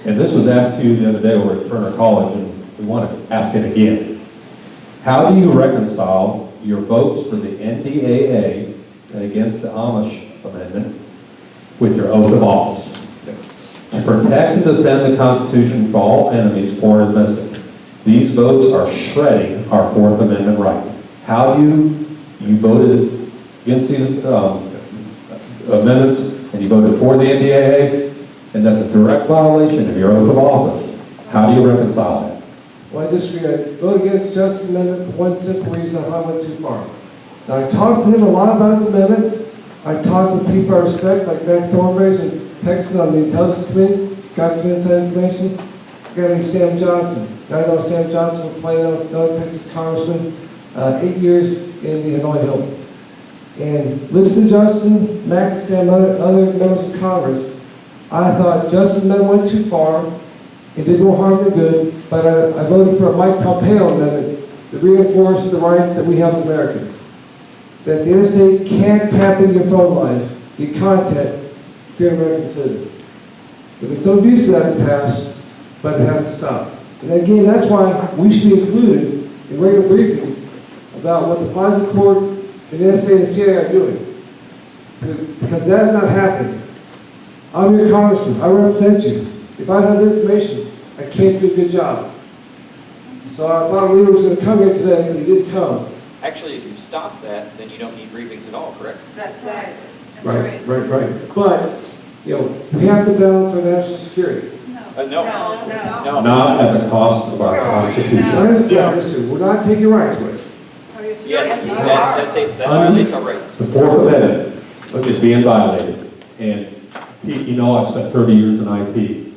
And this was asked to you the other day over at Turner College, and we want to ask it again. How do you reconcile your votes for the NDAA and against the Amish amendment with your oath of office? To protect and defend the Constitution from all enemies, foreign and domestic. These votes are shredding our Fourth Amendment right. How you voted against these amendments, and you voted for the NDAA, and that's a direct violation of your oath of office. How do you reconcile that? Well, I disagree. I vote against Justice Amendment for one simple reason: I went too far. Now, I talked to him a lot about his amendment. I talked to people I respect, like Ben Thornberry in Texas on the Intelligence Committee, got some inside information. A guy named Sam Johnson. I know Sam Johnson was playing another Texas Congressman, 8 years in the Hanoi Hill. And listen to Justin, Mac, and Sam, other members of Congress. I thought Justice Amendment went too far. It did more harm than good, but I voted for a Mike Pompeo amendment that reinforced the rights that we have as Americans. That the NSA can't tap into your phone lines, get content, if you're an American citizen. There have been some abuse of that in the past, but it has to stop. And again, that's why we should be included in regular briefings about what the FISA court, the NSA, and the CIA are doing. Because that is not happening. I'm your congressman. I represent you. If I had the information, I can't do a good job. So I thought a leader was going to come here today, but he didn't come. Actually, if you stop that, then you don't need briefings at all, correct? That's right. That's Right. But, you know, we have to balance our national security. No. Not at the cost of our Constitution. I understand, listen, we're not taking rights away. Yes, that violates our rights. The Fourth Amendment is being violated. And you know, I've spent 30 years in IT.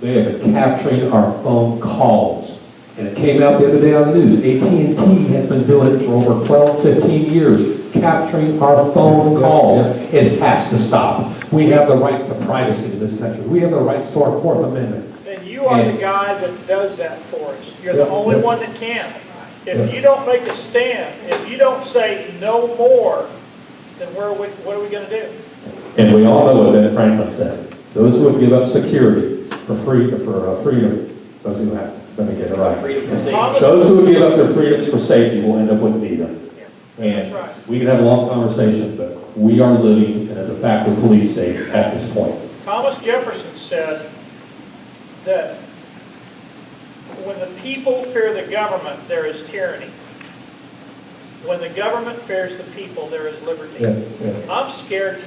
They have been capturing our phone calls. And it came out the other day on the news. AT&T has been doing it for over 12, 15 years, capturing our phone calls. It has to stop. We have the rights to privacy in this country. We have the rights to our Fourth Amendment. And you are the guy that does that for us. You're the only one that can. If you don't make a stand, if you don't say no more, then what are we going to do? And we all know what Ben Franklin said. Those who would give up security for freedom, those who have, let me get it right. Those who would give up their freedoms for safety will end up with neither. And we can have a long conversation, but we are living in a de facto police state at this point. Thomas Jefferson said that when the people fear the government, there is tyranny. When the government fears the people, there is liberty. I'm scared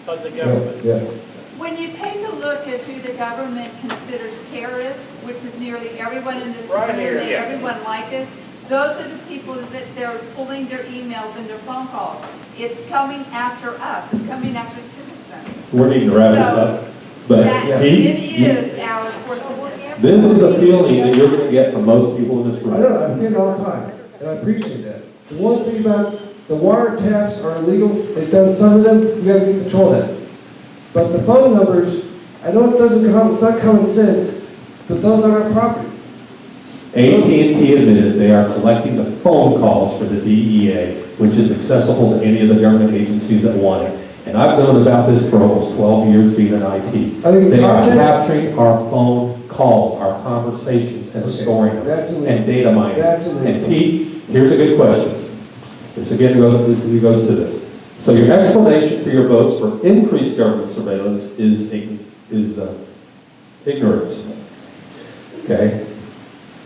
of the government. When you take a look at who the government considers terrorists, which is nearly everyone in this room, everyone like us, those are the people that they're pulling their emails and their phone calls. It's coming after us. It's coming after citizens. We're needing to wrap this up. But it is our Fourth Amendment. This is the feeling that you're going to get from most people in this room. I know, I get it all the time, and I appreciate that. The one thing about the wiretaps are illegal. They've done some of them. We got to get control of that. But the phone numbers, I know it doesn't come. It's not common sense, but those are our property. AT&T admitted they are collecting the phone calls for the DEA, which is accessible to any of the government agencies that want it. And I've known about this for almost 12 years being in IT. They are capturing our phone calls, our conversations, and storing them, and data mining. And Pete, here's a good question. This again goes to this. So your explanation for your votes for increased government surveillance is ignorance. Okay?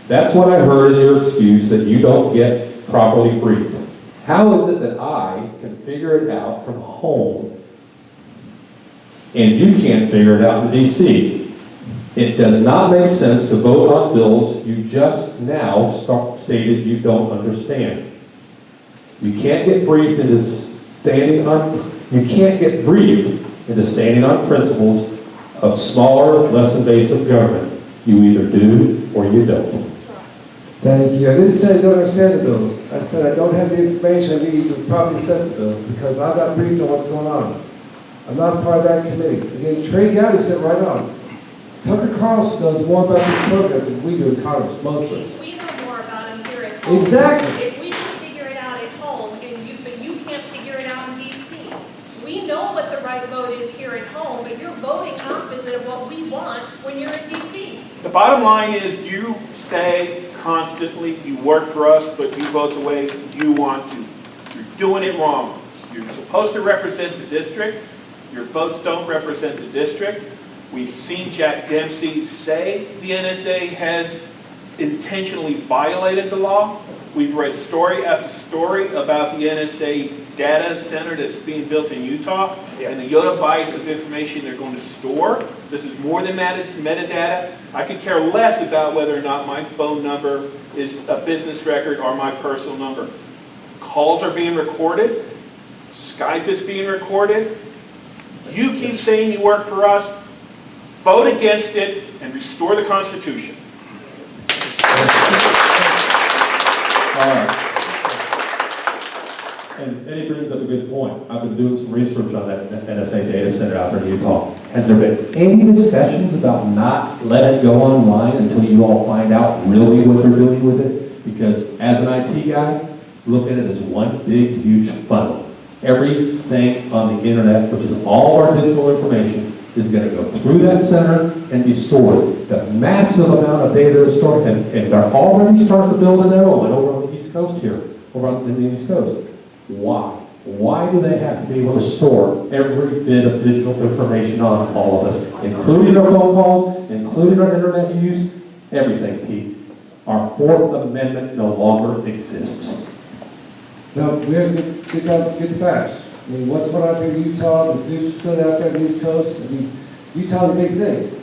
That's what I heard in your excuse, that you don't get properly briefed. How is it that I can figure it out from home and you can't figure it out in D.C.? It does not make sense to vote on bills you just now stated you don't understand. You can't get briefed into standing on principles of smaller, less invasive government. You either do or you don't. Thank you. I didn't say I don't understand the bills. I said I don't have the information I need to properly assess the bills because I'm not briefed on what's going on. I'm not part of that committee. Again, Trey Gowdy said right on. Tucker Carlson knows more about these programs than we do in Congress, most of us. We know more about them here at home. Exactly. If we can figure it out at home, but you can't figure it out in D.C. We know what the right vote is here at home, but you're voting opposite of what we want. bottom line is you say constantly you work for us, but you vote the way you want to. You're doing it wrong. You're supposed to represent the district. Your votes don't represent the district. We've seen Jack Dempsey say the NSA has intentionally violated the law. We've read story after story about the NSA data center that's being built in Utah and the yottabytes of information they're going to store. This is more than metadata. I could care less about whether or not my phone number is a business record or my personal number. Calls are being recorded. Skype is being recorded. You keep saying you work for us. Vote against it and restore the Constitution. All right. And Eddie brings up a good point. I've been doing some research on that NSA data center out there in Utah. Has there been any discussions about not letting it go online until you all find out really what they're doing with it? Because as an IT guy, look at it as one big, huge funnel. Everything on the internet, which is all our digital information, is going to go through that center and be stored. The massive amount of data is stored, and they're already starting to build another one over on the East Coast here, over on the East Coast. Why? Why do they have to be able to store every bit of digital information on all of us, including our phone calls, including our internet use, everything, Pete? Our Fourth Amendment no longer exists. No, we have to get the facts. I mean, what's going on out there in Utah, this new facility out there on the East Coast, I mean, Utah's a big thing.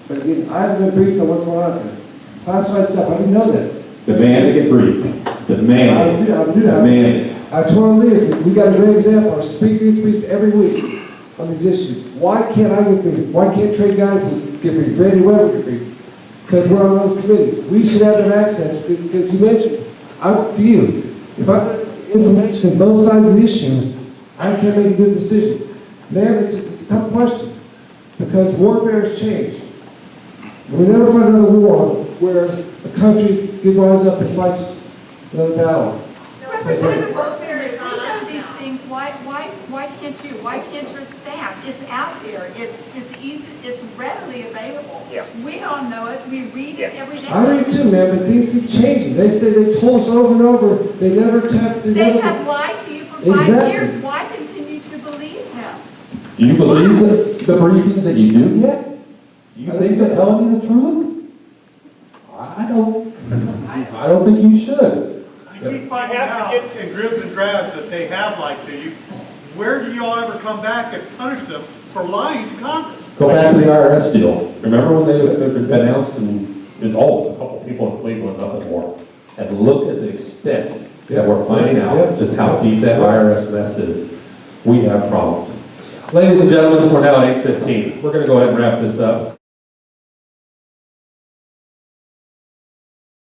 But again, I haven't been briefed on what's going on out there. Classified stuff, I didn't know that. Demand to get briefed. Demand. Demand. I told leaders, we got a great example, our speaker gets briefed every week on these issues. Why can't I get briefed? Why can't Trey Guy get briefed? Randy Weber get briefed? Because we're on those committees. We should have that access, because you mentioned, I work for you. If I have information on both sides of the issue, I can't make a good decision. Man, it's a tough question, because warfare has changed. We never fight another war where a country lines up and fights another battle. Representative Olson, if we know these things, why can't you? Why can't your staff? It's out there. It's easy. It's readily available. Yeah. We all know it. We read it every day. I read too, man, but things keep changing. They say they told us over and over. They never tapped. They have lied to you for 5 Exactly. years. Why continue to believe them? Do you believe the briefings that you do get? Do you think they tell me the truth? I don't. I don't think you should. I keep finding out in dribs and drabs that they have lied to you. Where do y'all ever come back and punish them for lying to Congress? Go back to the IRS deal. Remember when they announced, and it's a couple people in Cleveland, nothing more. And look at the extent that we're finding out just how deep that IRS mess is. We have problems. Ladies and gentlemen, we're now at 8:15. We're going to go ahead and wrap this up.